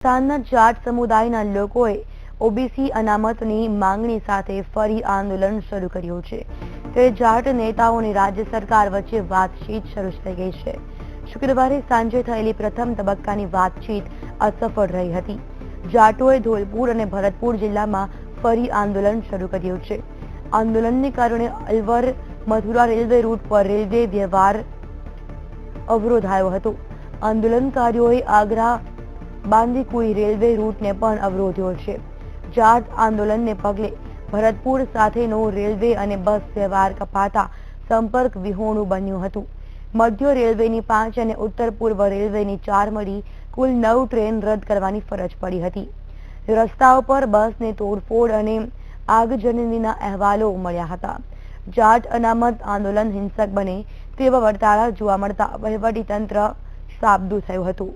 રાજસ્થાનના જાટ સમુદાયના લોકોએ ઓબીસી અનામતની માંગણી સાથે ફરી આંદોલન શરૂ કર્યું છે। ત્યારે જાટ નેતાઓની રાજ્ય સરકાર વચ્ચે વાતચીત શરૂ થઈ ગઈ છે। શુક્રવારે સાંજે થયેલી પ્રથમ તબક્કાની વાતચીત અસફળ રહી હતી। જાટોએ ધોલપુર અને ભરતપુર જિલ્લામાં ફરી આંદોલન શરૂ કર્યું છે। આંદોલનને કારણે અલવર મથુરા રેલવે રૂટ પર રેલવે વ્યવહાર અવરોધાયો હતો। આંદોલનકારીઓએ આગ્રા બાંદીકુઈ રેલવે રૂટને પણ અવરોધ્યો છે। જાટ આંદોલનને પગલે ભરતપુર સાથેનો રેલવે અને બસ વ્યવહાર કપાતા સંપર્ક વિહોણું બન્યું હતું। મધ્ય રેલવેની 5 અને ઉત્તર પૂર્વ રેલવેની 4 મળી કુલ 9 ટ્રેન રદ કરવાની ફરજ પડી હતી। રસ્તાઓ પર બસને તોડફોડ અને આગજનીના અહેવાલો મળ્યા હતા। જાટ અનામત આંદોલન હિંસક બને તેવા વર્તારા જોવા મળતા વહીવટીતંત્ર સાબદું થયું હતું।